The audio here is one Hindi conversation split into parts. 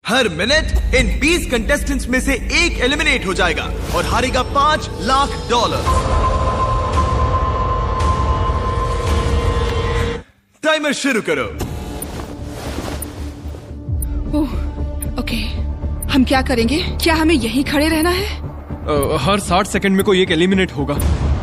हर मिनट इन 20 कंटेस्टेंट्स में से एक एलिमिनेट हो जाएगा और हारेगा $5 लाख। टाइमर शुरू करो। ओके, हम क्या करेंगे? क्या हमें यहीं खड़े रहना है? हर 60 सेकंड में कोई एक एलिमिनेट होगा।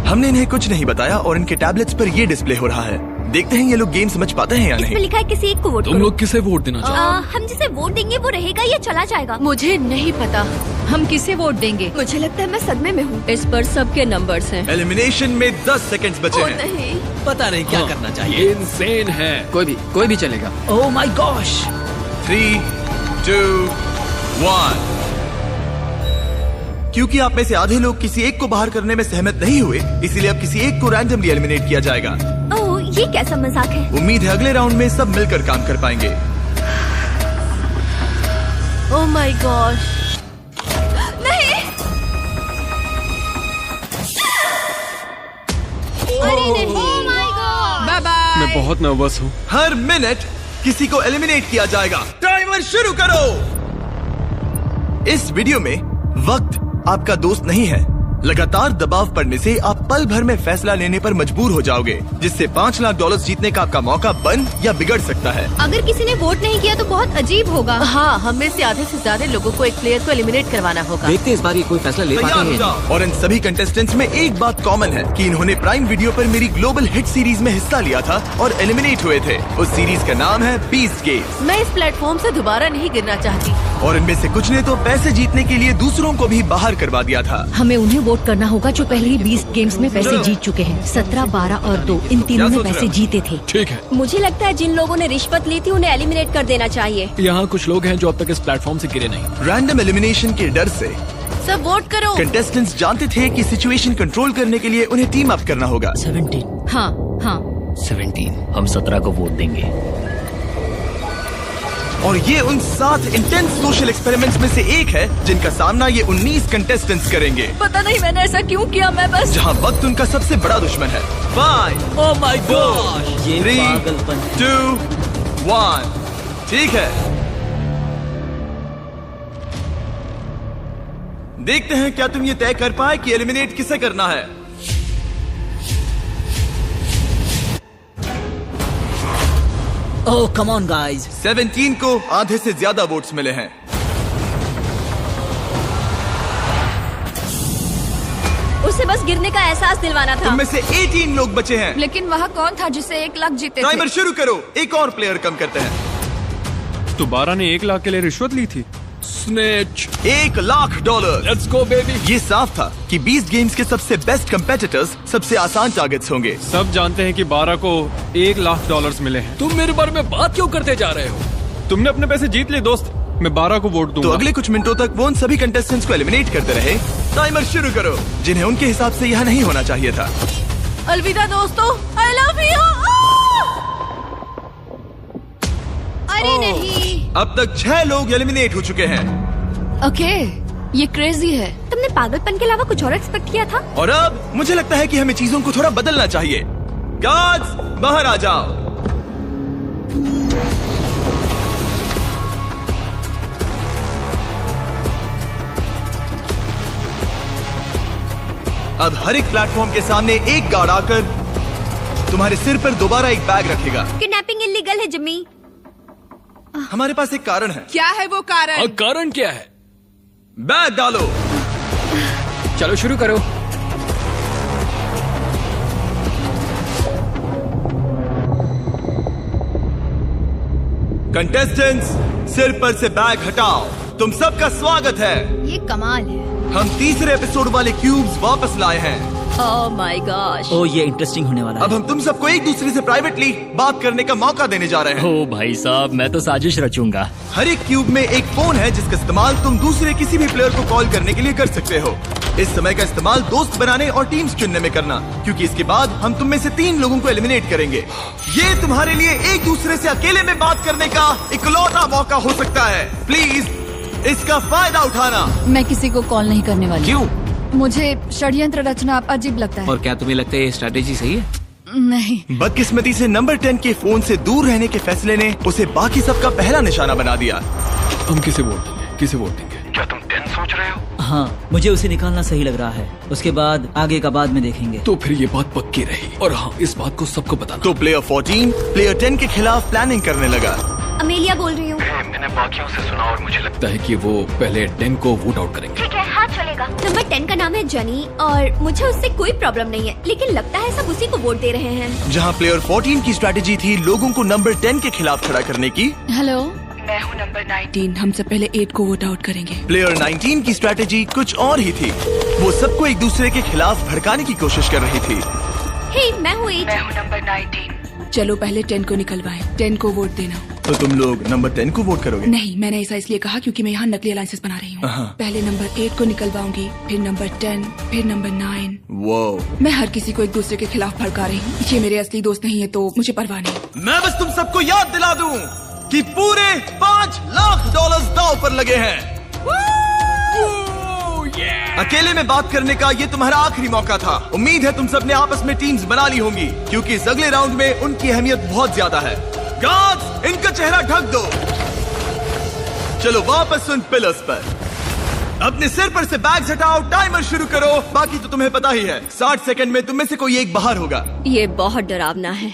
हमने इन्हें कुछ नहीं बताया और इनके टैबलेट्स पर ये डिस्प्ले हो रहा है। देखते हैं ये लोग गेम समझ पाते हैं या नहीं। इसमें लिखा है किसी एक को वोट तुम लोग किसे वोट देना चाहते? हम जिसे वोट देंगे वो रहेगा या चला जाएगा? मुझे नहीं पता हम किसे वोट देंगे। मुझे लगता है मैं सदमे में हूँ। इस पर सबके नंबर्स हैं। एलिमिनेशन में 10 सेकंड्स बचे हैं। नहीं, पता नहीं क्या करना चाहिए। ये इंसेन है। कोई भी चलेगा। ओह माय गॉश। 3, 2, 1। क्योंकि आप में से आधे लोग किसी एक को बाहर करने में सहमत नहीं हुए, इसीलिए अब किसी एक को रैंडमली एलिमिनेट किया जाएगा। ओह, ये कैसा मजाक है? उम्मीद है अगले राउंड में सब मिलकर काम कर पाएंगे। Oh my gosh. नहीं, अरे नहीं, oh my God. Bye bye. मैं बहुत नर्वस हूँ। हर मिनट किसी को एलिमिनेट किया जाएगा। टाइमर शुरू करो। इस वीडियो में वक्त आपका दोस्त नहीं है। लगातार दबाव पड़ने से आप पल भर में फैसला लेने पर मजबूर हो जाओगे, जिससे $5 लाख जीतने का आपका मौका बन या बिगड़ सकता है। अगर किसी ने वोट नहीं किया तो बहुत अजीब होगा। हाँ, हम में से आधे से ज्यादा लोगों को एक प्लेयर को एलिमिनेट करवाना होगा। देखते हैं इस बार ये कोई फैसला ले पाते तैयार हो हैं। जाओ। और इन सभी कंटेस्टेंट्स में एक बात कॉमन है कि इन्होंने प्राइम वीडियो पर मेरी ग्लोबल हिट सीरीज में हिस्सा लिया था और एलिमिनेट हुए थे। उस सीरीज का नाम है बीस्ट गेम्स। मैं इस प्लेटफॉर्म से दोबारा नहीं गिरना चाहती। और इनमें से कुछ ने तो पैसे जीतने के लिए दूसरों को भी बाहर करवा दिया था। हमें उन्हें वोट करना होगा जो पहले ही 20 गेम्स में पैसे जीत चुके हैं। 17, 12 और 2 इन तीनों ने पैसे जीते थे। ठीक है। मुझे लगता है जिन लोगों ने रिश्वत ली थी उन्हें एलिमिनेट कर देना चाहिए। यहाँ कुछ लोग हैं जो अब तक इस प्लेटफॉर्म से गिरे नहीं। रैंडम एलिमिनेशन के डर से सब वोट करो। कंटेस्टेंट्स जानते थे कि सिचुएशन कंट्रोल करने के लिए उन्हें टीम अप करना होगा। 17। हाँ हाँ 17। हम 17 को वोट देंगे। और ये उन 7 इंटेंस सोशल एक्सपेरिमेंट्स में से एक है जिनका सामना ये 19 कंटेस्टेंट्स करेंगे। पता नहीं मैंने ऐसा क्यों किया। मैं बस जहाँ वक्त उनका सबसे बड़ा दुश्मन है। 5, ओह माय गॉश। ये 3, पागलपन। 2, 1। ठीक है, देखते हैं क्या तुम ये तय कर पाए कि एलिमिनेट किसे करना है। ओह कम ऑन गाइस। 17 को आधे से ज्यादा वोट्स मिले हैं। उसे बस गिरने का एहसास दिलवाना था। तुम में से 18 लोग बचे हैं। लेकिन वह कौन था जिसे 1 लाख जीते थे? टाइमर शुरू करो। एक और प्लेयर कम करते हैं। दोबारा ने 1 लाख के लिए रिश्वत ली थी। Snatch. $1 lakh. Let's go baby. ये साफ था कि 20 गेम्स के सबसे बेस्ट कंपेटिटर्स सबसे आसान टारगेट्स होंगे। सब जानते हैं कि 12 को $1 लाख मिले हैं। तुम मेरे बारे में बात क्यों करते जा रहे हो? तुमने अपने पैसे जीत लिए दोस्त। मैं 12 को वोट दूंगा। तो अगले कुछ मिनटों तक वो उन सभी कंटेस्टेंट्स को एलिमिनेट करते रहे। टाइमर शुरू करो, जिन्हें उनके हिसाब से यहाँ नहीं होना चाहिए था। अलविदा दोस्तों। I love you. अरे नहीं, अब तक 6 लोग एलिमिनेट हो चुके हैं। ओके, ये क्रेजी है। तुमने पागलपन के अलावा कुछ और एक्सपेक्ट किया था? और अब मुझे लगता है कि हमें चीजों को थोड़ा बदलना चाहिए। गार्ड्स बाहर आ जाओ। अब हर एक प्लेटफॉर्म के सामने एक गार्ड आकर तुम्हारे सिर पर दोबारा एक बैग रखेगा। किडनैपिंग इलीगल है जिम्मी। हमारे पास एक कारण है। क्या है वो कारण? कारण क्या है? बैग डालो। चलो शुरू करो। कंटेस्टेंट्स, सिर पर से बैग हटाओ। तुम सबका स्वागत है। ये कमाल है। हम तीसरे एपिसोड वाले क्यूब्स वापस लाए हैं। ओह माय गॉश। ओह ये इंटरेस्टिंग होने वाला है। अब हम तुम सबको एक दूसरे से प्राइवेटली बात करने का मौका देने जा रहे हैं। ओह भाई साहब, मैं तो साजिश रचूंगा। हर एक क्यूब में एक फोन है जिसका इस्तेमाल तुम दूसरे किसी भी प्लेयर को कॉल करने के लिए कर सकते हो। इस समय का इस्तेमाल दोस्त बनाने और टीम्स चुनने में करना, क्योंकि इसके बाद हम तुम में से 3 लोगों को एलिमिनेट करेंगे। ये तुम्हारे लिए एक दूसरे से अकेले में बात करने का इकलौता मौका हो सकता है। प्लीज इसका फायदा उठाना। मैं किसी को कॉल नहीं करने वाली। क्यों? मुझे षड्यंत्र रचना अजीब लगता है। और क्या तुम्हें लगता है ये स्ट्रेटेजी सही है? नहीं। बदकिस्मती से नंबर 10 के फोन से दूर रहने के फैसले ने उसे बाकी सबका पहला निशाना बना दिया। हम किसे वोट देंगे? किसे वोट देंगे? क्या तुम 10 सोच रहे हो? हाँ, मुझे उसे निकालना सही लग रहा है। उसके बाद आगे का बाद में देखेंगे। तो फिर ये बात पक्की रही। और हाँ, इस बात को सबको बताना। तो प्लेयर 14 प्लेयर 10 के खिलाफ प्लानिंग करने लगा। अमेलिया बोल रही हूँ। मैंने बाकियों से सुना और मुझे लगता लगता है कि वो पहले 10 को वोट आउट करेंगे। ठीक है, हाँ चलेगा। नंबर 10 का नाम है जनी और मुझे उससे कोई प्रॉब्लम नहीं है, लेकिन लगता है सब उसी को वोट दे रहे हैं। जहाँ प्लेयर 14 की स्ट्रैटेजी थी लोगों को नंबर 10 के खिलाफ खड़ा करने की, हेलो, मैं हूँ नंबर 19। हम सब पहले 8 को वोट आउट करेंगे। प्लेयर 19 की स्ट्रैटेजी कुछ और ही थी। वो सबको एक दूसरे के खिलाफ भड़काने की कोशिश कर रही थी। हे, मैं हूँ 8। मैं हूँ नंबर 19। चलो पहले 10 को निकलवाएं। 10 को वोट देना। तो तुम लोग नंबर 10 को वोट करोगे? नहीं, मैंने ऐसा इसलिए कहा क्योंकि मैं यहाँ नकली अलायंसेस बना रही हूँ। पहले नंबर 8 को निकलवाऊंगी, फिर नंबर 10, फिर नंबर 9। वो मैं हर किसी को एक दूसरे के खिलाफ भड़का रही हूँ। ये मेरे असली दोस्त नहीं है तो मुझे परवाह नहीं। मैं बस तुम सबको याद दिला दूं कि पूरे $5 लाख दांव पर लगे हैं। अकेले में बात करने का ये तुम्हारा आखिरी मौका था। उम्मीद है तुम सब ने आपस में टीम्स बना ली होंगी क्योंकि इस अगले राउंड में उनकी अहमियत बहुत ज्यादा है। गार्ड्स, इनका चेहरा ढक दो। चलो वापस उन पिलर्स पर। अपने सिर पर से बैग्स हटाओ, टाइमर शुरू करो। बाकी तो तुम्हें पता ही है, 60 सेकंड में तुम में से कोई एक बाहर होगा। ये बहुत डरावना है।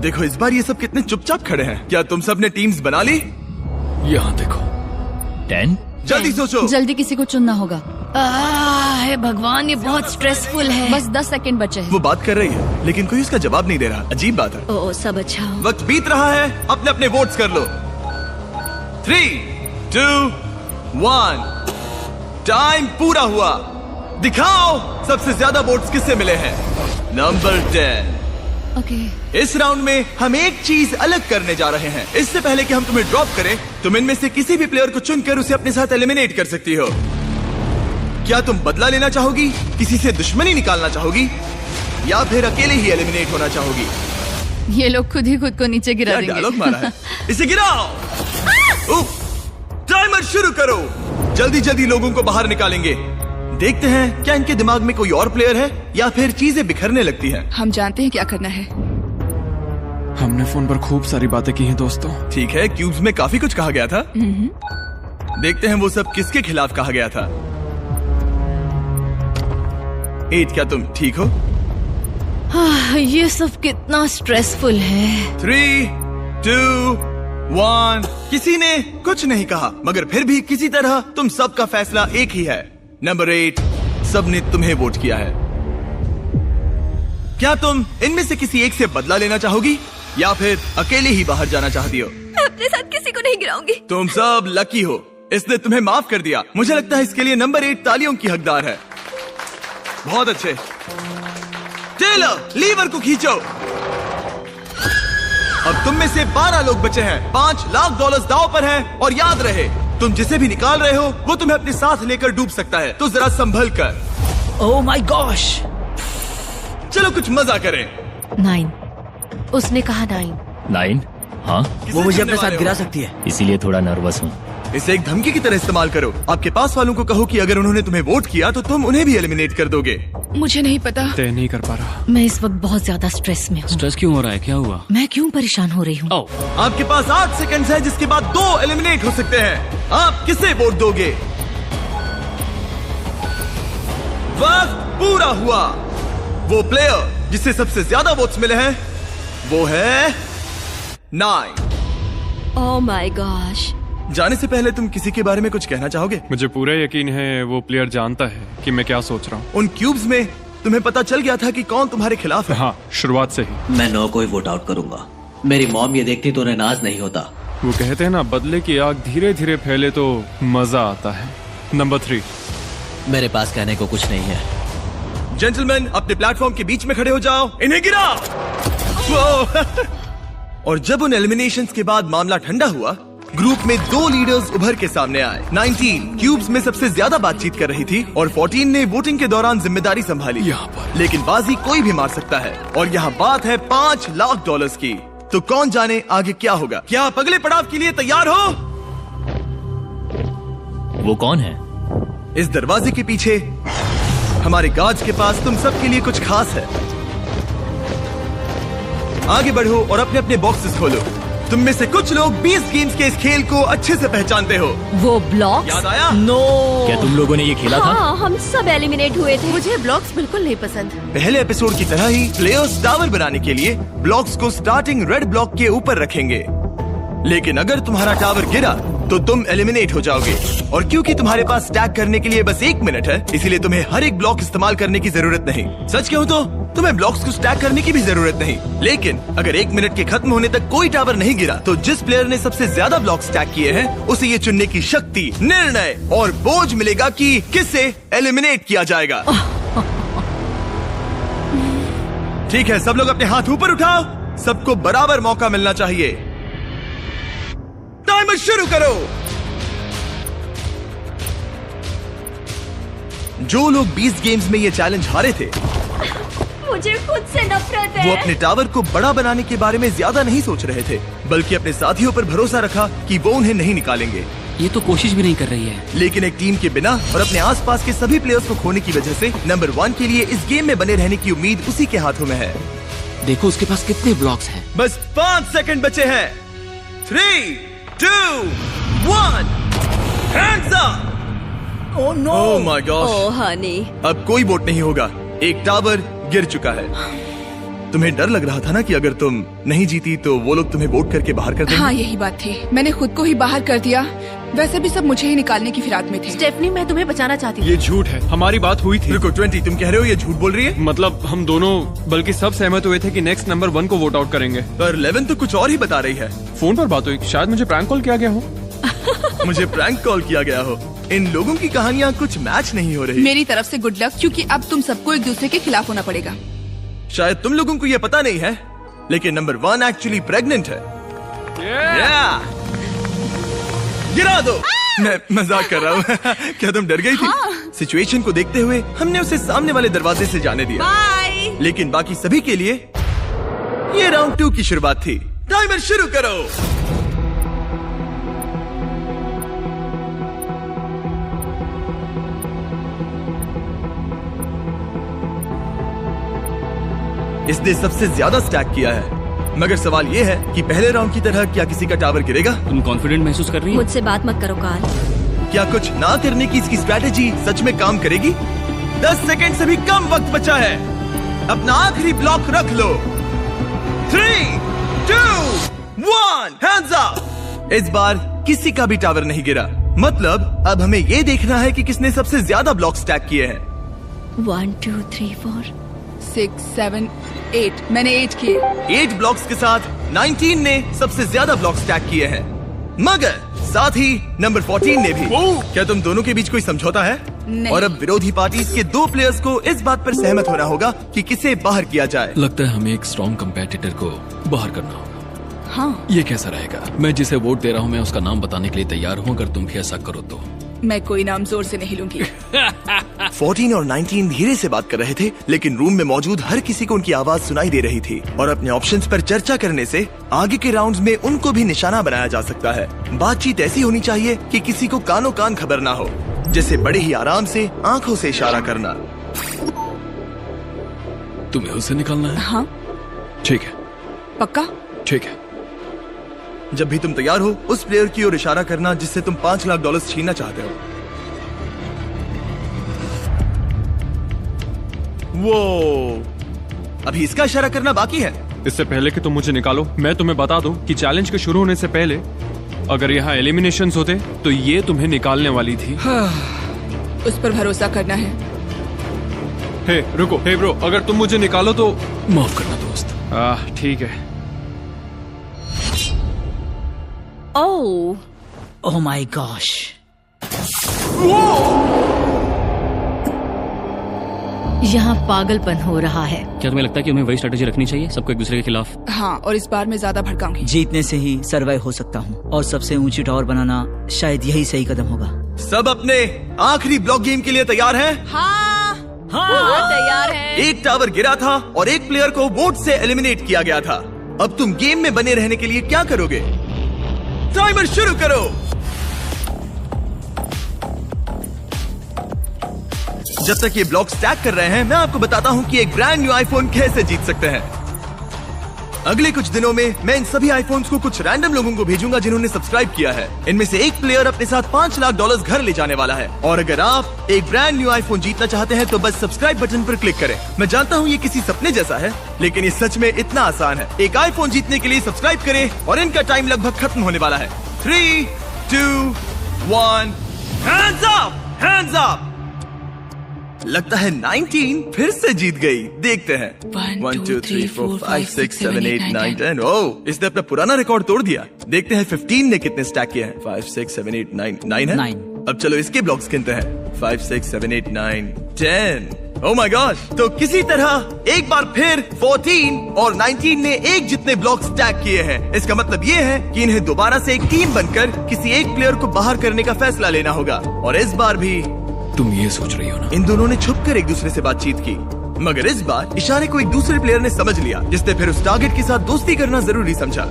देखो इस बार ये सब कितने चुपचाप खड़े हैं। क्या तुम सब ने टीम्स बना ली? यहाँ देखो। 10? जल्दी सोचो। जल्दी किसी को चुनना होगा। हे भगवान, ये बहुत स्ट्रेसफुल है। बस 10 सेकंड बचे हैं। वो बात कर रही है लेकिन कोई उसका जवाब नहीं दे रहा। अजीब बात है। ओ, सब अच्छा हो। वक्त बीत रहा है, अपने अपने वोट्स कर लो। 3, 2, 1। टाइम पूरा हुआ। दिखाओ सबसे ज्यादा वोट्स किससे मिले हैं। नंबर 10। ओके। इस राउंड में हम एक चीज अलग करने जा रहे हैं। इससे पहले कि हम तुम्हें ड्रॉप करें, तुम इनमें से किसी भी प्लेयर को चुनकर उसे अपने साथ एलिमिनेट कर सकती हो। क्या तुम बदला लेना चाहोगी, किसी से दुश्मनी निकालना चाहोगी, या फिर अकेले ही एलिमिनेट होना चाहोगी? ये लोग खुद ही खुद को नीचे गिरा क्या देंगे। डायलॉग मारा है। इसे गिराओ। टाइमर शुरू करो। जल्दी जल्दी लोगों को बाहर निकालेंगे। देखते हैं क्या इनके दिमाग में कोई और प्लेयर है या फिर चीजें बिखरने लगती हैं। हम जानते हैं क्या करना है। हमने फोन पर खूब सारी बातें की हैं दोस्तों। ठीक है, क्यूब्स में काफी कुछ कहा गया था। देखते हैं वो सब किसके खिलाफ कहा गया था। 8, क्या तुम ठीक हो? ये सब कितना स्ट्रेसफुल है। 3, 2, 1। किसी ने कुछ नहीं कहा मगर फिर भी किसी तरह तुम सबका फैसला एक ही है। नंबर 8, सबने तुम्हें वोट किया है। क्या तुम इनमें से किसी एक से बदला लेना चाहोगी या फिर अकेले ही बाहर जाना चाहती हो? मैं अपने साथ किसी को नहीं गिराऊंगी। तुम सब लकी हो, इसने तुम्हें माफ कर दिया। मुझे लगता है इसके लिए नंबर 8 तालियों की हकदार है। बहुत अच्छे। टेलर, लीवर को खींचो। अब तुम में से 12 लोग बचे हैं। $5 लाख दांव पर हैं और याद रहे, तुम जिसे भी निकाल रहे हो वो तुम्हें अपने साथ लेकर डूब सकता है, तो जरा संभल कर। ओह माय गॉश। चलो कुछ मजा करें। 9। उसने कहा 9। 9? हाँ, वो मुझे अपने साथ गिरा सकती है, इसीलिए थोड़ा नर्वस हूँ। इसे एक धमकी की तरह इस्तेमाल करो। आपके पास वालों को कहो कि अगर उन्होंने तुम्हें वोट किया तो तुम उन्हें भी एलिमिनेट कर दोगे। मुझे नहीं पता। तय नहीं कर पा रहा। मैं इस वक्त बहुत ज्यादा स्ट्रेस में हूँ। स्ट्रेस क्यों हो रहा है? क्या हुआ? मैं क्यों परेशान हो रही हूँ? आपके पास 8 सेकंड है जिसके बाद 2 एलिमिनेट हो सकते हैं। आप किसे वोट दोगे? वक्त पूरा हुआ। वो प्लेयर जिसे सबसे ज्यादा वोट्स मिले हैं वो है 9। ओह माय गॉश। जाने से पहले तुम किसी के बारे में कुछ कहना चाहोगे? मुझे पूरा यकीन है वो प्लेयर जानता है कि मैं क्या सोच रहा हूँ। उन क्यूब्स में तुम्हें पता चल गया था कि कौन तुम्हारे खिलाफ है। हाँ, शुरुआत से ही। मैं 9 को ही वोट आउट करूंगा। मेरी मॉम ये देखती तो उन्हें नाज नहीं होता। वो कहते हैं ना, बदले की आग धीरे धीरे फैले तो मजा आता है। नंबर 3। मेरे पास कहने को कुछ नहीं है। जेंटलमैन, अपने प्लेटफॉर्म के बीच में खड़े हो जाओ। इन्हें गिराओ। और जब उन एलिमिनेशंस के बाद मामला ठंडा हुआ, ग्रुप में 2 लीडर्स उभर के सामने आए। 19 क्यूब्स में सबसे ज्यादा बातचीत कर रही थी और 14 ने वोटिंग के दौरान जिम्मेदारी संभाली। यहाँ पर लेकिन बाजी कोई भी मार सकता है और यहाँ बात है $5 लाख की। तो कौन जाने आगे क्या होगा। क्या आप अगले पड़ाव के लिए तैयार हो? वो कौन है? इस दरवाजे के पीछे हमारे गार्ड्स के पास तुम सबके लिए कुछ खास है। आगे बढ़ो और अपने अपने बॉक्सेस खोलो। तुम में से कुछ लोग 20 गेम्स के इस खेल को अच्छे से पहचानते हो। वो ब्लॉक्स? याद आया? नो। क्या तुम लोगों ने ये खेला था? हाँ, हम सब एलिमिनेट हुए थे। मुझे ब्लॉक्स बिल्कुल नहीं पसंद। पहले एपिसोड की तरह ही प्लेयर्स टावर बनाने के लिए ब्लॉक्स को स्टार्टिंग रेड ब्लॉक के ऊपर रखेंगे, लेकिन अगर तुम्हारा टावर गिरा तो तुम एलिमिनेट हो जाओगे। और क्योंकि तुम्हारे पास स्टैक करने के लिए बस 1 मिनट है, इसीलिए तुम्हें हर एक ब्लॉक इस्तेमाल करने की जरूरत नहीं। सच कहूँ तो तुम्हें ब्लॉक्स को स्टैक करने की भी जरूरत नहीं। लेकिन अगर 1 मिनट के खत्म होने तक कोई टावर नहीं गिरा तो जिस प्लेयर ने सबसे ज्यादा ब्लॉक स्टैक किए हैं उसे ये चुनने की शक्ति, निर्णय और बोझ मिलेगा कि किसे एलिमिनेट किया जाएगा। ठीक है, सब लोग अपने हाथ ऊपर उठाओ। सबको बराबर मौका मिलना चाहिए। टाइमर शुरू करो। जो लोग 20 गेम्स में ये चैलेंज हारे थे, मुझे खुद से नफरत है। वो अपने टावर को बड़ा बनाने के बारे में ज्यादा नहीं सोच रहे थे, बल्कि अपने साथियों पर भरोसा रखा कि वो उन्हें नहीं निकालेंगे। ये तो कोशिश भी नहीं कर रही है। लेकिन एक टीम के बिना और अपने आसपास के सभी प्लेयर्स को खोने की वजह से नंबर 1 के लिए इस गेम में बने रहने की उम्मीद उसी के हाथों में है। देखो उसके पास कितने ब्लॉक्स हैं। बस 5 सेकंड बचे हैं। 3, 2, 1, hands up. Oh no. Oh my God. Oh honey. अब कोई वोट नहीं होगा। एक टावर गिर चुका है। तुम्हें डर लग रहा था ना कि अगर तुम नहीं जीती तो वो लोग तुम्हें वोट करके बाहर कर देंगे। हाँ, यही बात थी। मैंने खुद को ही बाहर कर दिया। वैसे भी सब मुझे ही निकालने की फिराक में थे। स्टेफनी, मैं तुम्हें बचाना चाहती हूँ। ये झूठ है, हमारी बात हुई थी। रुको 20, तुम कह रहे हो ये झूठ बोल रही है? मतलब हम दोनों, बल्कि सब सहमत हुए थे कि नेक्स्ट नंबर 1 को वोट आउट करेंगे। पर 11 तो कुछ और ही बता रही है। फोन पर बात हुई, शायद मुझे प्रैंक कॉल किया गया हो। मुझे प्रैंक कॉल किया गया हो। इन लोगों की कहानियाँ कुछ मैच नहीं हो रही। मेरी तरफ से गुड लक, क्योंकि अब तुम सबको एक दूसरे के खिलाफ होना पड़ेगा। शायद तुम लोगों को ये पता नहीं है, लेकिन नंबर 1 एक्चुअली प्रेग्नेंट है। Yeah! गिरा दो। मैं मजाक कर रहा हूँ। क्या तुम डर गई थी? सिचुएशन को देखते हुए हमने उसे सामने वाले दरवाजे से जाने दिया। बाय। लेकिन बाकी सभी के लिए ये राउंड 2 की शुरुआत थी। टाइमर शुरू करो। इसने सबसे ज्यादा स्टैक किया है, मगर सवाल ये है कि पहले राउंड की तरह क्या किसी का टावर गिरेगा? तुम कॉन्फिडेंट महसूस कर रही हो? मुझसे बात मत करो कार्ल। क्या कुछ ना करने की इसकी स्ट्रैटेजी सच में काम करेगी? 10 सेकंड से भी कम वक्त बचा है। अपना आखिरी ब्लॉक रख लो। 3, 2, 1, हैंड्स अप। इस बार किसी का भी टावर नहीं गिरा। मतलब अब हमें ये देखना है कि किसने सबसे ज्यादा ब्लॉक स्टैक किए हैं। 1, 2, 3, 4, 6, 7, 8। मैंने 8 किए। 8 ब्लॉक्स के साथ 19 ने सबसे ज्यादा ब्लॉक स्टैक किए हैं, मगर साथ ही नंबर 14 ने भी। क्या तुम दोनों के बीच कोई समझौता है? नहीं। और अब विरोधी पार्टी के 2 प्लेयर्स को इस बात पर सहमत होना होगा कि किसे बाहर किया जाए। लगता है हमें एक स्ट्रॉन्ग कंपेटिटर को बाहर करना होगा। हाँ, ये कैसा रहेगा? मैं जिसे वोट दे रहा हूँ मैं उसका नाम बताने के लिए तैयार हूँ, अगर तुम भी ऐसा करो तो। मैं कोई नाम जोर से नहीं लूंगी। 14 और 19 धीरे से बात कर रहे थे, लेकिन रूम में मौजूद हर किसी को उनकी आवाज सुनाई दे रही थी। और अपने ऑप्शंस पर चर्चा करने से आगे के राउंड्स में उनको भी निशाना बनाया जा सकता है। बातचीत ऐसी होनी चाहिए कि किसी को कानों कान खबर ना हो, जैसे बड़े ही आराम से आंखों से इशारा करना। तुम्हें उसे निकालना है? हाँ। ठीक है। पक्का? ठीक है। जब भी तुम तैयार हो उस प्लेयर की ओर इशारा करना जिससे तुम $5 लाख छीनना चाहते हो। वो अभी इसका इशारा करना बाकी है। इससे पहले कि तुम मुझे निकालो, मैं तुम्हें बता दूं कि चैलेंज के शुरू होने से पहले अगर यहाँ एलिमिनेशंस होते तो ये तुम्हें निकालने वाली थी। उस पर भरोसा करना है। हे रुको, हे ब्रो, अगर तुम मुझे निकालो तो माफ करना दोस्त। ठीक है। ओह माय गॉश। यहाँ पागलपन हो रहा है। क्या तुम्हें लगता है कि हमें वही स्ट्रेटेजी रखनी चाहिए, सबको एक दूसरे के खिलाफ? हाँ, और इस बार मैं ज्यादा भड़काऊंगी। जीतने से ही सर्वाइव हो सकता हूँ, और सबसे ऊंची टावर बनाना शायद यही सही कदम होगा। सब अपने आखिरी ब्लॉक गेम के लिए तैयार हैं? हाँ, तैयार है। एक टावर गिरा था और एक प्लेयर को वोट से एलिमिनेट किया गया था। अब तुम गेम में बने रहने के लिए क्या करोगे? टाइमर शुरू करो। जब तक ये ब्लॉक स्टैक कर रहे हैं, मैं आपको बताता हूं कि एक ब्रांड न्यू आईफोन कैसे जीत सकते हैं। अगले कुछ दिनों में मैं इन सभी आईफोन्स को कुछ रैंडम लोगों को भेजूंगा जिन्होंने सब्सक्राइब किया है। इनमें से एक प्लेयर अपने साथ $5 लाख घर ले जाने वाला है। और अगर आप एक ब्रांड न्यू आईफोन जीतना चाहते हैं तो बस सब्सक्राइब बटन पर क्लिक करें। मैं जानता हूँ ये किसी सपने जैसा है, लेकिन ये सच में इतना आसान है। एक आईफोन जीतने के लिए सब्सक्राइब करें और इनका टाइम लगभग खत्म होने वाला है। 3, 2, 1, हैंड्स अप, हैंड्स अप। लगता है 19 फिर से जीत गई। देखते हैं। 1, 2, 3, 4, 5, 6, 7, 8, 9, 10। ओह, इसने अपना पुराना रिकॉर्ड तोड़ दिया। देखते हैं 15 ने कितने स्टैक किए हैं। 5, 6, 7, 8, 9 है। 9। अब चलो इसके ब्लॉक्स गिनते हैं। 5, 6, 7, 8, 9, 10। ओह माय गॉड। तो किसी तरह एक बार फिर 14 और 19 ने एक जितने ब्लॉक स्टैक किए हैं। इसका मतलब ये है कि इन्हें दोबारा से एक टीम बनकर किसी एक प्लेयर को बाहर करने का फैसला लेना होगा। और इस बार भी तुम ये सोच रही हो ना? इन दोनों ने छुपकर एक दूसरे से बातचीत की, मगर इस बार इशारे को एक दूसरे प्लेयर ने समझ लिया, जिसने फिर उस टारगेट के साथ दोस्ती करना जरूरी समझा।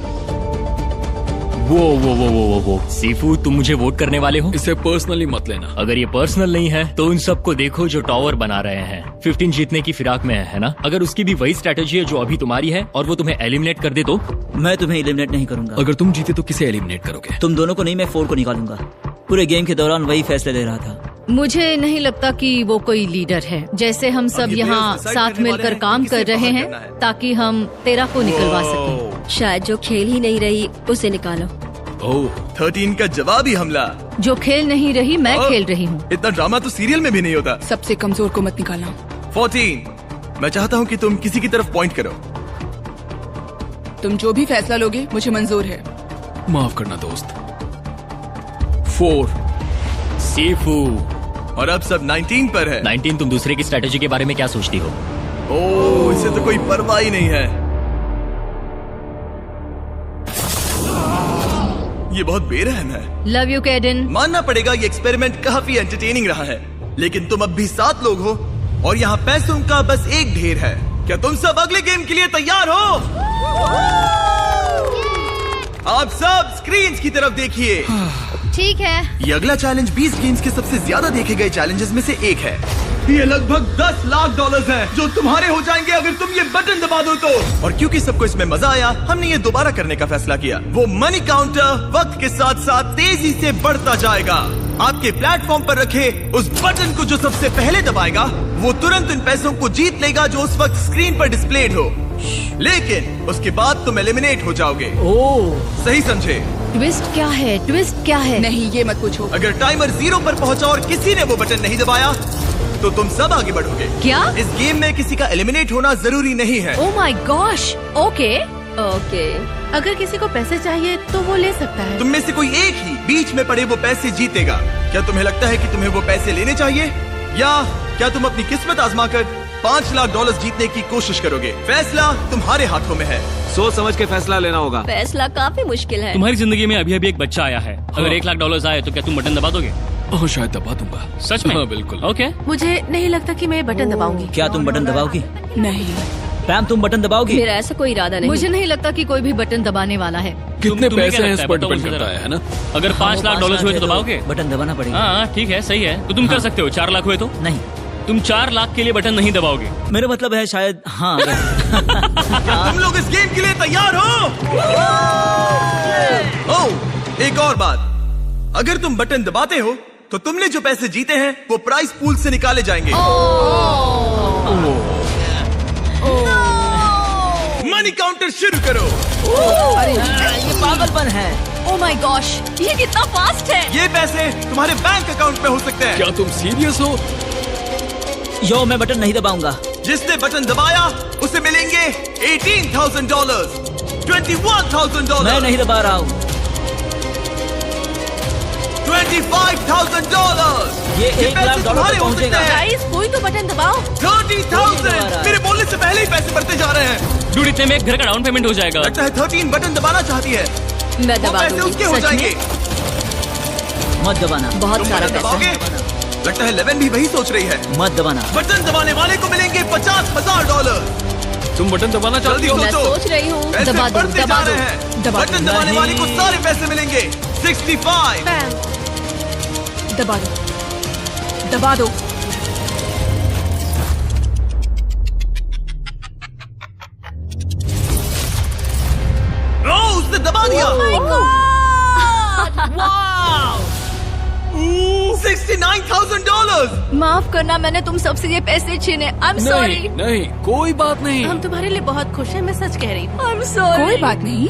वो सीफू, तुम मुझे वोट करने वाले हो? इसे पर्सनली मत लेना। अगर ये पर्सनल नहीं है तो उन सबको देखो जो टावर बना रहे हैं। 15 जीतने की फिराक में है ना? अगर उसकी भी वही स्ट्रेटेजी है जो अभी तुम्हारी है और वो तुम्हें एलिमिनेट कर दे तो? मैं तुम्हें एलिमिनेट नहीं करूंगा। अगर तुम जीते तो किसे एलिमिनेट करोगे? तुम दोनों को नहीं, मैं 4 को निकालूंगा। पूरे गेम के दौरान वही फैसले ले रहा था। मुझे नहीं लगता कि वो कोई लीडर है। जैसे हम सब यहाँ साथ मिलकर काम कर रहे हैं ताकि हम 13 को निकलवा सकें। शायद जो खेल ही नहीं रही उसे निकालो। ओह, 13 का जवाबी हमला। जो खेल नहीं रही मैं खेल रही हूँ। इतना ड्रामा तो सीरियल में भी नहीं होता। सबसे कमजोर को मत निकालना। 14, मैं चाहता हूँ कि तुम किसी की तरफ पॉइंट करो। तुम जो भी फैसला लोगे मुझे मंजूर है। माफ करना दोस्त। 4 सीफू। और अब सब 19 पर है। 19, तुम दूसरे की स्ट्रेटेजी के बारे में क्या सोचती हो? ओह, इसे तो कोई परवाह ही नहीं है। ये बहुत बेरहम है। Love you कैडन। मानना पड़ेगा ये एक्सपेरिमेंट काफी एंटरटेनिंग रहा है, लेकिन तुम अब भी 7 लोग हो और यहाँ पैसों का बस एक ढेर है। क्या तुम सब अगले गेम के लिए तैयार हो? आप सब स्क्रीन्स की तरफ देखिए। ठीक है। ये अगला चैलेंज 20 गेम्स के सबसे ज्यादा देखे गए चैलेंजेस में से एक है। ये लगभग $10 लाख है जो तुम्हारे हो जाएंगे अगर तुम ये बटन दबा दो तो। और क्योंकि सबको इसमें मजा आया, हमने ये दोबारा करने का फैसला किया। वो मनी काउंटर वक्त के साथ साथ तेजी से बढ़ता जाएगा। आपके प्लेटफॉर्म पर रखे उस बटन को जो सबसे पहले दबाएगा वो तुरंत उन पैसों को जीत लेगा जो उस वक्त स्क्रीन पर डिस्प्लेड हो। लेकिन उसके बाद तुम एलिमिनेट हो जाओगे। ओह, सही समझे? ट्विस्ट क्या है? ट्विस्ट क्या है? नहीं, ये मत पूछो। अगर टाइमर 0 पर पहुंचा और किसी ने वो बटन नहीं दबाया तो तुम सब आगे बढ़ोगे। क्या? इस गेम में किसी का एलिमिनेट होना जरूरी नहीं है। ओह माय गॉश। ओके। अगर किसी को पैसे चाहिए तो वो ले सकता है। तुम में से कोई एक ही बीच में पड़े वो पैसे जीतेगा। क्या तुम्हें लगता है कि तुम्हें वो पैसे लेने चाहिए, या क्या तुम अपनी किस्मत आजमाकर $5 लाख जीतने की कोशिश करोगे? फैसला तुम्हारे हाथों में है। सोच समझ के फैसला लेना होगा। फैसला काफी मुश्किल है। तुम्हारी जिंदगी में अभी अभी एक बच्चा आया है। अगर $1 लाख आए तो क्या तुम बटन दबा दोगे? ओह, शायद दबा दूंगा। सच में? हाँ, बिल्कुल। ओके। मुझे नहीं लगता कि मैं बटन दबाऊंगी। क्या तुम बटन दबाओगी? नहीं। पैम, तुम बटन दबाओगी? मेरा ऐसा कोई इरादा नहीं। मुझे नहीं लगता कि कोई भी बटन दबाने वाला है। कितने तुम्हें पैसे क्या हैं लगता इस पर बताओ डिपेंड मुझे करता जरा। है ना? अगर $5 लाख हुए तो दबाओगे? बटन दबाना पड़ेगा। हाँ ठीक है, सही है। तो तुम कर सकते हो। 4 लाख हुए तो? नहीं। तुम 4 लाख के लिए बटन नहीं दबाओगे? मेरा मतलब है शायद। हाँ। क्या तुम लोग इस गेम के लिए तैयार हो? ओह, एक और बात, अगर तुम बटन दबाते हो तो तुमने जो पैसे जीते हैं वो प्राइस पूल से निकाले जाएंगे। मनी काउंटर शुरू करो। अरे ये पागलपन है। ओह माय गॉश, ये कितना फास्ट है। ये पैसे तुम्हारे बैंक अकाउंट में हो सकते हैं। क्या तुम सीरियस हो? यो, मैं बटन नहीं दबाऊंगा। जिसने बटन दबाया उसे मिलेंगे $18,000, $21,000। मैं नहीं दबा रहा हूँ। $25,000। ये $1 लाख तुम्हारे हो सकते पहुंचेगा। हैं। गाइस, कोई तो बटन दबाओ। 30,000। मेरे बोलने से पहले ही पैसे बढ़ते जा रहे हैं। डूड, इतने में एक घर का डाउन पेमेंट हो जाएगा। लगता है 13 बटन दबाना चाहती है। मैं वो दबा पैसे दूंगी। उसके हो जाएंगे। मत दबाना। बहुत तुम सारा बटन पैसा दबाओगे? है। लगता है 11 भी वही सोच रही है। मत दबाना। बटन दबाने वाले को मिलेंगे $50,000। तुम बटन दबाना चाहती जल्दी हो? मैं सोचो। सोच रही हूँ। पैसे दबा दो, बढ़ते दबा जा दो, रहे हैं। दबा दो। बटन दबाने वाले को सारे पैसे मिलेंगे। 65। पैम, दबा दो, दबा दो। $69,000। माफ करना, मैंने तुम सबसे ये पैसे छीने। I'm sorry। नहीं नहीं, कोई बात नहीं। हम तुम्हारे लिए बहुत खुश हैं, मैं सच कह रही हूँ। I'm sorry। कोई बात नहीं,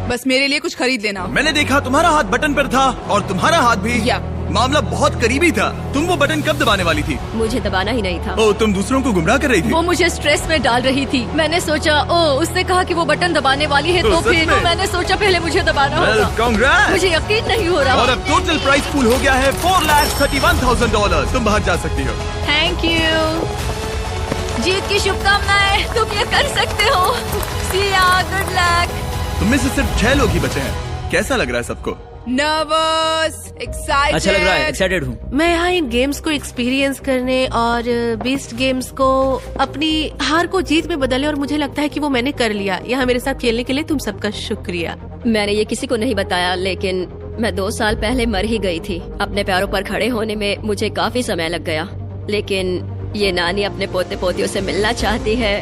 बस मेरे लिए कुछ खरीद लेना। मैंने देखा तुम्हारा हाथ बटन पर था और तुम्हारा हाथ भी। या। मामला बहुत करीबी था। तुम वो बटन कब दबाने वाली थी? मुझे दबाना ही नहीं था। ओ, तुम दूसरों को गुमराह कर रही थी। वो मुझे स्ट्रेस में डाल रही थी। मैंने सोचा उसने कहा कि वो बटन दबाने वाली है, तो सच फिर में? मैंने सोचा पहले मुझे दबाना होगा। Congrats! मुझे यकीन नहीं हो रहा। और अब टोटल प्राइस पूल हो गया है $4,31,000। तुम बाहर जा सकती हो। Thank you. जीत की शुभकामनाएं, तुम ये कर सकते हो। See ya, good luck। तुम में से सिर्फ 6 लोग ही बचे हैं। कैसा लग रहा है सबको? Nervous, excited. अच्छा लग रहा है, एक्साइटेड हूँ। मैं यहाँ इन गेम्स को एक्सपीरियंस करने और बीस्ट गेम्स को अपनी हार को जीत में बदलने, और मुझे लगता है कि वो मैंने कर लिया। यहाँ मेरे साथ खेलने के लिए तुम सबका शुक्रिया। मैंने ये किसी को नहीं बताया, लेकिन मैं 2 साल पहले मर ही गई थी। अपने पैरों पर खड़े होने में मुझे काफी समय लग गया, लेकिन ये नानी अपने पोते पोतियों से मिलना चाहती है,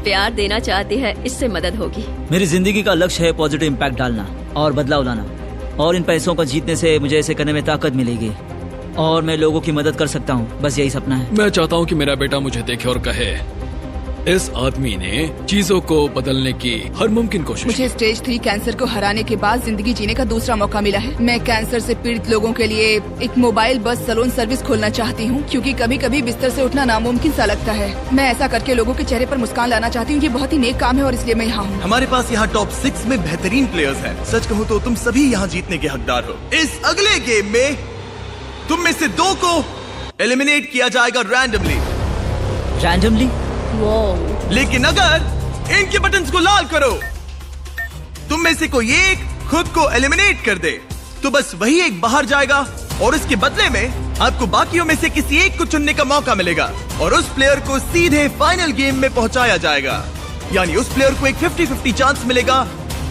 प्यार देना चाहती है। इससे मदद होगी। मेरी जिंदगी का लक्ष्य है पॉजिटिव इम्पैक्ट डालना और बदलाव लाना, और इन पैसों को जीतने से मुझे ऐसे करने में ताकत मिलेगी और मैं लोगों की मदद कर सकता हूँ। बस यही सपना है। मैं चाहता हूँ कि मेरा बेटा मुझे देखे और कहे, इस आदमी ने चीजों को बदलने की हर मुमकिन कोशिश मुझे स्टेज 3 कैंसर को हराने के बाद जिंदगी जीने का दूसरा मौका मिला है। मैं कैंसर से पीड़ित लोगों के लिए एक मोबाइल बस सैलून सर्विस खोलना चाहती हूँ, क्योंकि कभी कभी बिस्तर से उठना नामुमकिन सा लगता है। मैं ऐसा करके लोगों के चेहरे पर मुस्कान लाना चाहती हूँ। ये बहुत ही नेक काम है और इसलिए मैं यहाँ हूँ। हमारे पास यहाँ टॉप 6 में बेहतरीन प्लेयर्स हैं। सच कहूँ तो तुम सभी यहाँ जीतने के हकदार हो। इस अगले गेम में तुम में से 2 को एलिमिनेट किया जाएगा रैंडमली। रैंडमली? लेकिन अगर इनके बटन्स को लाल करो, तुम में से कोई एक खुद को एलिमिनेट कर दे, तो बस वही एक बाहर जाएगा और इसके बदले में आपको बाकियों में से किसी एक को चुनने का मौका मिलेगा और उस प्लेयर को सीधे फाइनल गेम में पहुंचाया जाएगा। यानी उस प्लेयर को एक 50-50 चांस मिलेगा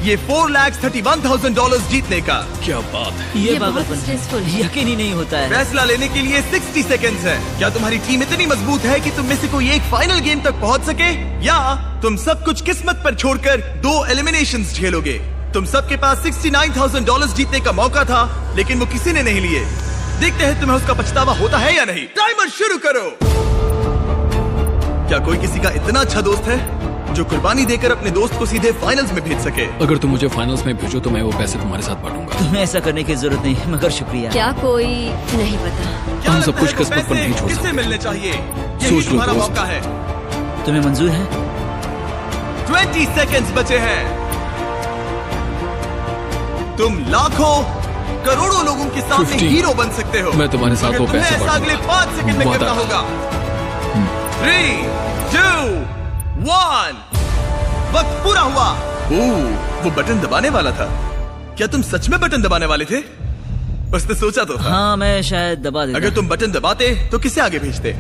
ये $4,31,000 जीतने का। क्या बात है। ये पागलपन, यकीन ही नहीं होता है। फैसला लेने के लिए 60 सेकेंड्स है। क्या तुम्हारी टीम इतनी मजबूत है कि तुम में से कोई एक फाइनल गेम तक पहुंच सके, या तुम सब कुछ किस्मत पर छोड़कर 2 एलिमिनेशंस झेलोगे? तुम सबके पास $69,000 जीतने का मौका था, लेकिन वो किसी ने नहीं लिए। देखते हैं तुम्हें उसका पछतावा होता है या नहीं। टाइमर शुरू करो। क्या कोई किसी का इतना अच्छा दोस्त है जो कुर्बानी देकर अपने दोस्त को सीधे फाइनल्स में भेज सके? अगर तुम मुझे फाइनल्स में भेजो तो मैं वो पैसे तुम्हारे साथ बांटूंगा। तुम्हें ऐसा करने की जरूरत नहीं, मगर शुक्रिया। क्या कोई नहीं पता। हम सब कुछ किस्मत पर नहीं छोड़ किससे सकते। मिलने चाहिए? यही सोच लो तुम्हारा दोस्त। मौका है। तुम्हें मंजूर है? 20 सेकेंड्स बचे हैं। तुम लाखों करोड़ों लोगों के सामने 50 हीरो बन सकते हो। मैं तुम्हारे साथ मगर वो तुम्हें पैसे ऐसा अगले बांटूंगा। 5 सेकंड में वादा। करना होगा। 3, 2, 1। वक्त पूरा हुआ। वो बटन दबाने वाला था। क्या तुम सच में बटन दबाने वाले थे? उसने सोचा तो था। हाँ, मैं शायद दबा देता। अगर तुम बटन दबाते तो किसे आगे भेजते?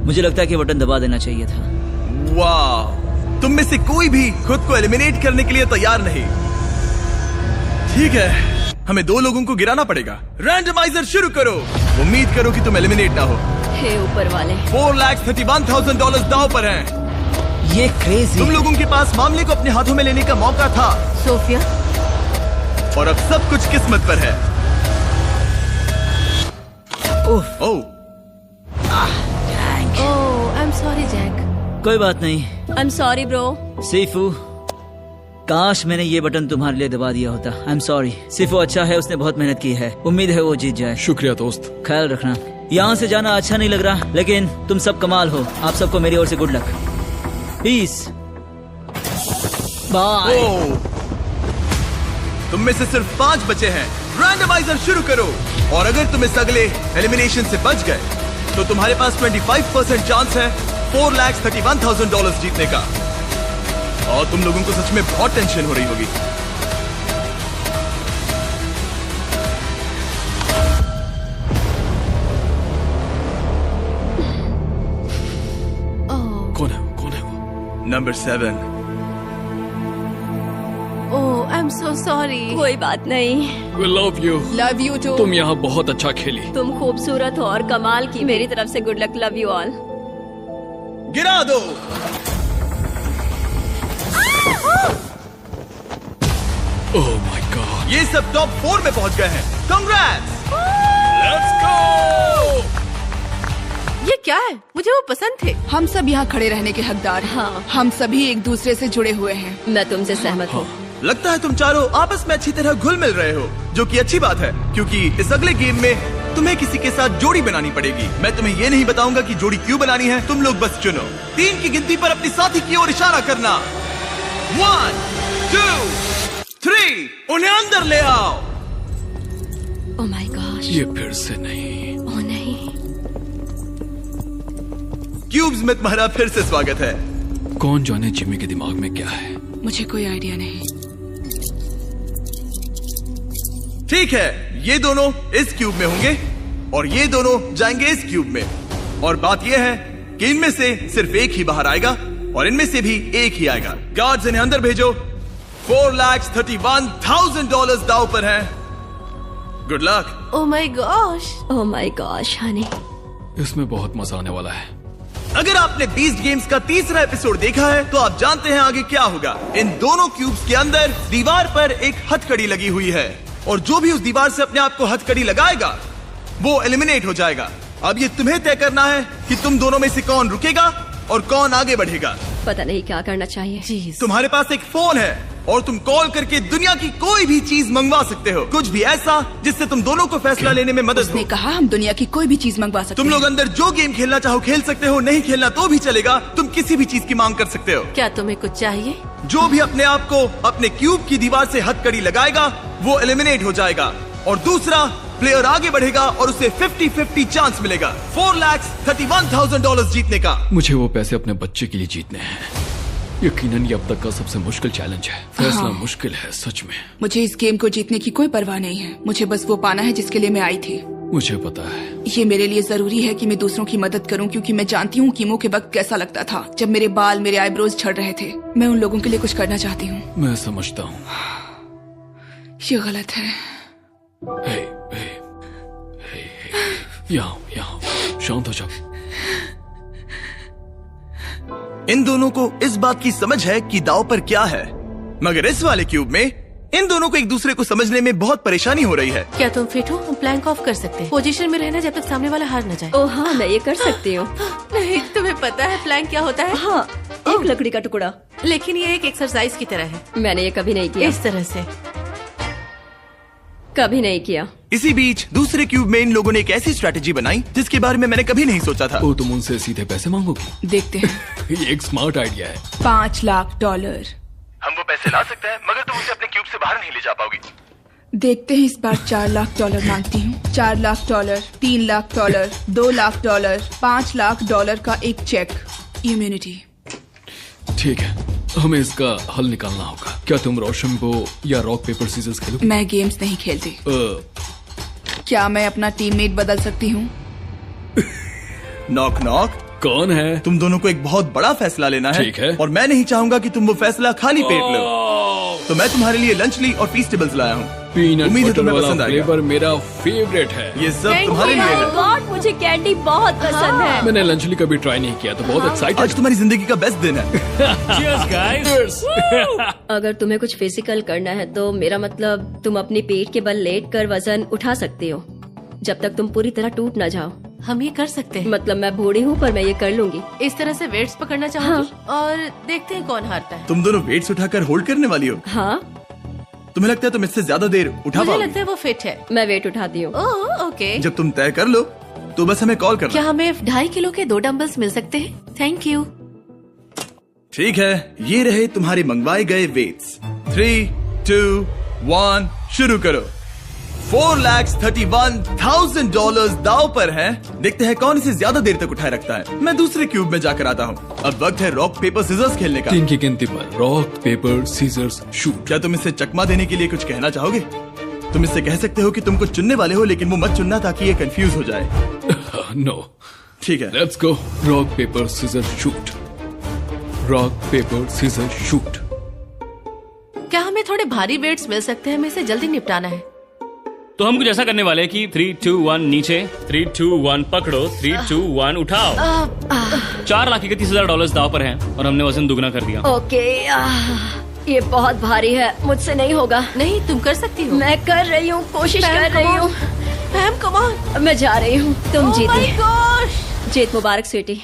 मुझे लगता है कि बटन दबा देना चाहिए था। वाह, तुम में से कोई भी खुद को एलिमिनेट करने के लिए तैयार नहीं। ठीक है, हमें 2 लोगों को गिराना पड़ेगा। रैंडमाइजर शुरू करो। उम्मीद करो कि तुम एलिमिनेट ना हो। हे ऊपर वाले, $4,31,000 दांव पर हैं। ये क्रेजी। तुम लोगों के पास मामले को अपने हाथों में लेने का मौका था, सोफिया, और अब सब कुछ किस्मत पर है। ओह, आई एम सॉरी जैक। कोई बात नहीं। I am sorry bro. सीफू, काश मैंने ये बटन तुम्हारे लिए दबा दिया होता। I am sorry. सीफू अच्छा है, उसने बहुत मेहनत की है। उम्मीद है वो जीत जाए। शुक्रिया दोस्त। ख्याल रखना। यहाँ से जाना अच्छा नहीं लग रहा, लेकिन तुम सब कमाल हो। आप सबको मेरी ओर से गुड लक। पीस। बाय। तुम में से सिर्फ 5 बचे हैं। रैंडमाइजर शुरू करो, और अगर तुम इस अगले एलिमिनेशन से बच गए तो तुम्हारे पास 25% चांस है $4,31,000 जीतने का। और तुम लोगों को सच में बहुत टेंशन हो रही होगी। कौन है वो? Number 7। Oh, I am so sorry. कोई बात नहीं। We love you। Love you too. तुम यहाँ बहुत अच्छा खेली। तुम खूबसूरत हो और कमाल की। मेरी तरफ से good luck. Love you all. गिरा दो। ओह माय गॉड। ये सब टॉप 4 में पहुंच गए हैं। कांग्रेट्स! Let's go! ये क्या है? मुझे वो पसंद थे। हम सब यहाँ खड़े रहने के हकदार हैं। हाँ। हम सभी एक दूसरे से जुड़े हुए हैं। मैं तुमसे सहमत हूँ। लगता है तुम चारों आपस में अच्छी तरह घुल मिल रहे हो, जो कि अच्छी बात है, क्योंकि इस अगले गेम में तुम्हें किसी के साथ जोड़ी बनानी पड़ेगी। मैं तुम्हें ये नहीं बताऊंगा कि जोड़ी क्यों बनानी है, तुम लोग बस चुनो। 3 की गिनती पर अपनी साथी की ओर इशारा करना। 1, 2, 3, उन्हें अंदर ले आओ। ओह माय गॉश। ये फिर से नहीं। ओह नहीं। क्यूब्स में तुम्हारा फिर से स्वागत है। कौन जाने जिमी के दिमाग में क्या है। मुझे कोई आइडिया नहीं। ठीक है, ये दोनों इस क्यूब में होंगे और ये दोनों जाएंगे इस क्यूब में। और बात यह है कि इनमें से सिर्फ एक ही बाहर आएगा और इनमें से भी एक ही आएगा। गार्ड्स इन्हें अंदर भेजो। $4,31,000 दाव पर है। Good luck. Oh my gosh. Oh my gosh Honey. इसमें बहुत मजा आने वाला है। अगर आपने बीस्ट गेम्स का तीसरा एपिसोड देखा है तो आप जानते हैं आगे क्या होगा। इन दोनों क्यूब्स के अंदर दीवार पर एक हथकड़ी लगी हुई है और जो भी उस दीवार से अपने आप को हथकड़ी लगाएगा वो एलिमिनेट हो जाएगा। अब ये तुम्हें तय करना है कि तुम दोनों में से कौन रुकेगा और कौन आगे बढ़ेगा। पता नहीं क्या करना चाहिए। तुम्हारे पास एक फोन है और तुम कॉल करके दुनिया की कोई भी चीज मंगवा सकते हो, कुछ भी ऐसा जिससे तुम दोनों को फैसला लेने में मदद उसने कहा हम दुनिया की कोई भी चीज मंगवा सकते तुम लोग अंदर जो गेम खेलना चाहो खेल सकते हो, नहीं खेलना तो भी चलेगा। तुम किसी भी चीज की मांग कर सकते हो। क्या तुम्हें कुछ चाहिए? जो भी अपने आप को अपने क्यूब की दीवार से हथकड़ी लगाएगा वो एलिमिनेट हो जाएगा और दूसरा प्लेयर आगे बढ़ेगा और उसे 50-50 चांस मिलेगा $4,31,000 जीतने का। मुझे वो पैसे अपने बच्चे के लिए जीतने हैं। यकीनन ये अब तक का सबसे मुश्किल चैलेंज है। फैसला मुश्किल है सच में। मुझे इस गेम को जीतने की कोई परवाह नहीं है। मुझे बस वो पाना है जिसके लिए मैं आई थी। मुझे पता है। ये मेरे लिए जरूरी है कि मैं दूसरों की मदद करूं, क्योंकि मैं जानती हूँ कीमो के वक्त कैसा लगता था जब मेरे बाल मेरे आईब्रोज झड़ रहे थे। मैं उन लोगों के लिए कुछ करना चाहती हूँ। मैं समझता हूँ। ये गलत है। यहाँ शांत हो जाओ। इन दोनों को इस बात की समझ है कि दाव पर क्या है, मगर इस वाले क्यूब में इन दोनों को एक दूसरे को समझने में बहुत परेशानी हो रही है। क्या तुम फिट हो? हम प्लैंक ऑफ कर सकते हैं। पोजीशन में रहना जब तक सामने वाला हार न जाए। ओह हाँ, मैं ये कर सकती हूँ। नहीं, तुम्हें पता है प्लैंक क्या होता है? हाँ, एक लकड़ी का टुकड़ा। लेकिन ये एक एक्सरसाइज की तरह है। मैंने ये कभी नहीं किया। इस तरह से कभी नहीं किया। इसी बीच दूसरे क्यूब में इन लोगों ने एक ऐसी स्ट्रेटेजी बनाई जिसके बारे में मैंने कभी नहीं सोचा था। तो तुम उनसे सीधे पैसे मांगोगी? देखते हैं। ये एक स्मार्ट आइडिया है। $5 लाख। हम वो पैसे ला सकते हैं, मगर तुम उसे अपने क्यूब से बाहर नहीं ले जा पाओगी। देखते हैं, इस बार $4 लाख मांगती हूँ। $4 लाख, $3 लाख, $2 लाख, $5 लाख का एक चेक। इम्यूनिटी। ठीक है, हमें इसका हल निकालना होगा। क्या तुम रोशनबो या रॉक पेपर सीजर्स खेलोगे? मैं गेम्स नहीं खेलती। क्या मैं अपना टीममेट बदल सकती हूँ? Knock knock. कौन है? तुम दोनों को एक बहुत बड़ा फैसला लेना है। ठीक है। और मैं नहीं चाहूंगा कि तुम वो फैसला खाली पेट लो। तो मैं तुम्हारे लिए लंचली और फीस्टेबल्स लाया हूँ। पीनट उम्मीद है बटर तुम्हें वाला पसंद आएगा। फ्लेवर मेरा फेवरेट है। ये सब तुम्हारे लिए है। गॉड, मुझे कैंडी बहुत पसंद है। मैंने लंचली कभी ट्राई नहीं किया तो बहुत एक्साइटेड। आज तुम्हारी जिंदगी का बेस्ट दिन है। Cheers, guys. अगर तुम्हें कुछ फिजिकल करना है तो मेरा मतलब तुम अपनी पेट के बल लेट कर वजन उठा सकती हो, जब तक तुम पूरी तरह टूट ना जाओ। हम ये कर सकते हैं। मतलब मैं बूढ़ी हूँ पर मैं ये कर लूंगी। इस तरह से वेट्स पकड़ना चाहूंगी और देखते हैं कौन हारता है। तुम दोनों वेट्स उठाकर होल्ड करने वाली हो? हाँ। तुम्हें लगता है तुम इससे ज्यादा देर उठा मुझे पाओगी? लगता है वो फिट है। मैं वेट उठाती हूँ। Oh okay. जब तुम तय कर लो तो बस हमें कॉल करना। क्या हमें 2.5 किलो के 2 डंबल्स मिल सकते हैं? Thank you. ठीक है, ये रहे तुम्हारे मंगवाए गए वेट्स। 3, 2, 1 शुरू करो। $4,31,000 दाव पर है। देखते हैं कौन इसे ज्यादा देर तक उठाए रखता है। मैं दूसरे क्यूब में जाकर आता हूँ। अब वक्त है रॉक पेपर सीजर्स खेलने का। 3 की गिनती पर रॉक पेपर सीजर्स शूट। क्या तुम इसे चकमा देने के लिए कुछ कहना चाहोगे? तुम इससे कह सकते हो कि तुम कुछ चुनने वाले हो, लेकिन वो मत चुनना ताकि ये कंफ्यूज हो जाए। नो। ठीक है, let's go. Rock paper scissor shoot. Rock paper scissor shoot. क्या हमें थोड़े भारी वेट्स मिल सकते हैं? हमें इसे जल्दी निपटाना है। तो हम कुछ ऐसा करने वाले हैं कि 3, 2, 1 नीचे, 3, 2, 1 पकड़ो, 3, 2, 1 उठाओ। $4,31,000 दाव पर हैं और हमने वजन दुगना कर दिया। ओके। ये बहुत भारी है, मुझसे नहीं होगा। नहीं, तुम कर सकती हो। मैं कर रही हूँ, कोशिश कर रही हूँ। Ma'am come on. मैं जा रही हूँ, तुम Oh जीती। my gosh! जीत मुबारक sweetie.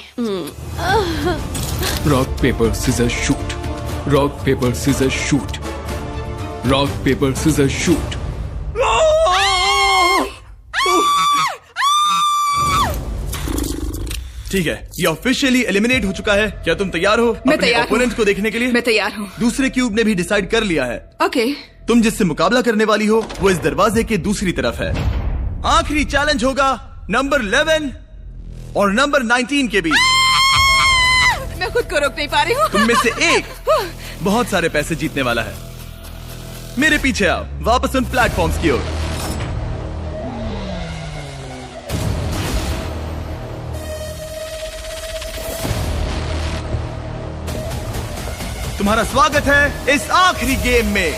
Rock paper scissor shoot, rock paper scissor shoot, rock paper scissor shoot. ठीक है, ये ऑफिशियली एलिमिनेट हो चुका है। क्या तुम तैयार हो मैं अपने तैयार ओपोनेंट हूँ। को देखने के लिए? मैं तैयार हूँ। दूसरे क्यूब ने भी डिसाइड कर लिया है। ओके। तुम जिससे मुकाबला करने वाली हो वो इस दरवाजे के दूसरी तरफ है। आखिरी चैलेंज होगा नंबर 11 और नंबर 19 के बीच। मैं खुद को रोक नहीं पा रही हूँ। तुम में से एक बहुत सारे पैसे जीतने वाला है। मेरे पीछे आओ, वापस उन प्लेटफॉर्म्स की ओर। तुम्हारा स्वागत है इस आखिरी गेम में,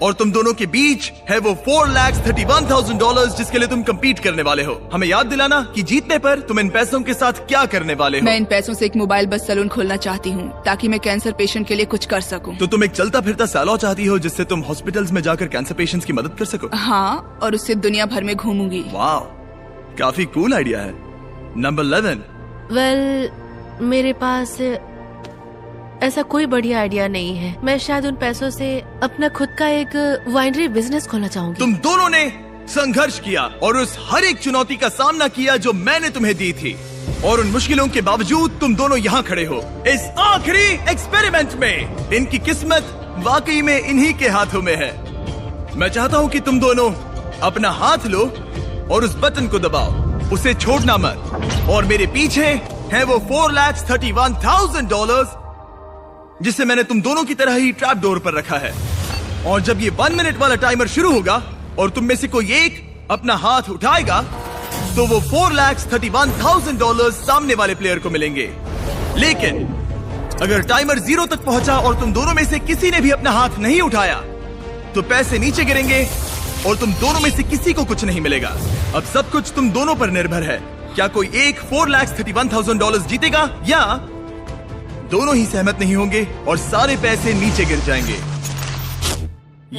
और तुम दोनों के बीच है वो $4,31,000 जिसके लिए तुम compete करने वाले हो। हमें याद दिलाना कि जीतने पर तुम इन पैसों के साथ क्या करने वाले हो। मैं इन पैसों से एक मोबाइल बस सैलून खोलना चाहती हूँ ताकि मैं कैंसर पेशेंट के लिए कुछ कर सकूँ। तो तुम एक चलता फिरता सैलून चाहती हो जिससे तुम हॉस्पिटल्स में जाकर कैंसर पेशेंट्स की मदद कर सको? हाँ, और उससे दुनिया भर में घूमूंगी। वाह, काफी कूल आइडिया है। नंबर 11। वेल, मेरे पास ऐसा कोई बढ़िया आइडिया नहीं है। मैं शायद उन पैसों से अपना खुद का एक वाइनरी बिजनेस खोलना चाहूंगी। तुम दोनों ने संघर्ष किया और उस हर एक चुनौती का सामना किया जो मैंने तुम्हें दी थी, और उन मुश्किलों के बावजूद तुम दोनों यहाँ खड़े हो इस आखिरी एक्सपेरिमेंट में। इनकी किस्मत वाकई में इन्हीं के हाथों में है। मैं चाहता हूँ कि तुम दोनों अपना हाथ लो और उस बटन को दबाओ, उसे छोड़ना मत। और मेरे पीछे है वो $4,31,000 जिसे मैंने तुम दोनों की तरह ही ट्रैप डोर पर रखा है। और जब ये 1 मिनट वाला टाइमर शुरू होगा और तुम में से कोई एक अपना हाथ उठाएगा तो वो $4,31,000 सामने वाले प्लेयर को मिलेंगे। लेकिन अगर टाइमर 0 तक पहुंचा और तुम दोनों में से किसी ने भी अपना हाथ नहीं उठाया तो पैसे नीचे गिरेंगे और तुम दोनों में से किसी को कुछ नहीं मिलेगा। अब सब कुछ तुम दोनों पर निर्भर है। क्या कोई एक $4,31,000 जीतेगा या दोनों ही सहमत नहीं होंगे और सारे पैसे नीचे गिर जाएंगे।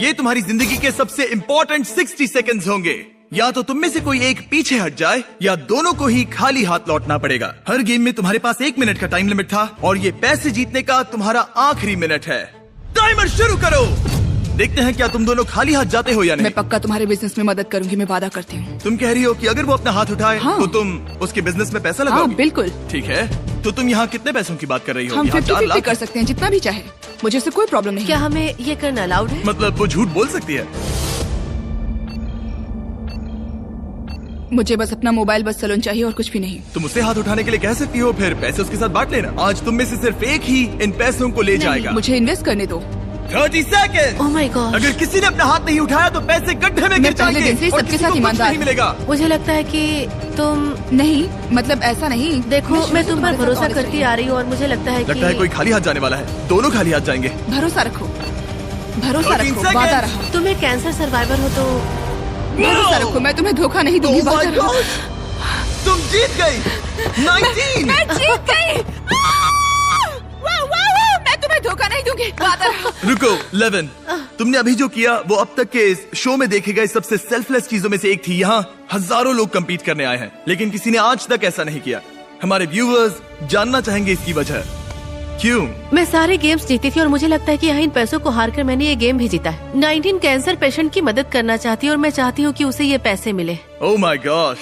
ये तुम्हारी जिंदगी के सबसे इंपॉर्टेंट 60 सेकंड्स होंगे। या तो तुम में से कोई एक पीछे हट जाए या दोनों को ही खाली हाथ लौटना पड़ेगा। हर गेम में तुम्हारे पास 1 मिनट का टाइम लिमिट था और ये पैसे जीतने का तुम्हारा आखिरी मिनट है। टाइमर शुरू करो। देखते हैं क्या तुम दोनों खाली हाथ जाते हो या नहीं। मैं पक्का तुम्हारे बिजनेस में मदद करूंगी, मैं वादा करती हूँ। तुम कह रही हो कि अगर वो अपना हाथ उठाए हाँ। तो तुम उसके बिजनेस में पैसा लगाओगी? हाँ, बिल्कुल। ठीक है, तो तुम यहाँ कितने पैसों की बात कर रही हो? हम यहाँ 50-50 कर सकते हैं, जितना भी चाहे। मुझे इससे कोई प्रॉब्लम नहीं। क्या हमें ये करना अलाउड है? मतलब वो झूठ बोल सकती है। मुझे बस अपना मोबाइल बस सैलून चाहिए और कुछ भी नहीं। तुम उसे हाथ उठाने के लिए कह सकती हो, फिर पैसे उसके साथ बांट लेना। आज तुम में से सिर्फ एक ही इन पैसों को ले जाएगा। मुझे इन्वेस्ट करने दो। 30 सेकंड। Oh my God. अगर किसी ने अपना हाथ नहीं उठाया तो पैसे गड्ढे में गिर जाएंगे दिन से और सबके किसी साथ को कुछ ईमानदार नहीं मिलेगा। मुझे लगता है कि तुम नहीं, मतलब ऐसा नहीं। देखो, मैं तुम पर भरोसा करती आ रही हूँ और मुझे लगता है लगता है कोई खाली हाथ जाने वाला है। दोनों खाली हाथ जाएंगे। भरोसा रखो, भरोसा रखो, वादा रहा। तुम एक कैंसर सर्वाइवर हो तो भरोसा रखो, मैं तुम्हें धोखा नहीं दूंगी। Oh my God! तुम जीत गई। 19। मैं जीत गई। मैं तुम्हें धोखा नहीं दूंगी, वादा रहा। रुको 11, तुमने अभी जो किया वो अब तक के इस शो में देखे गए सबसे सेल्फलेस चीजों में से एक थी। यहाँ हजारों लोग compete करने आए हैं लेकिन किसी ने आज तक ऐसा नहीं किया। हमारे व्यूअर्स जानना चाहेंगे इसकी वजह। क्यों? मैं सारे गेम्स जीती थी और मुझे लगता है कि यहाँ इन पैसों को हारकर मैंने ये गेम भी जीता है। 19 कैंसर पेशेंट की मदद करना चाहती हूँ और मैं चाहती हूँ कि उसे ये पैसे मिले। ओह माय गॉश,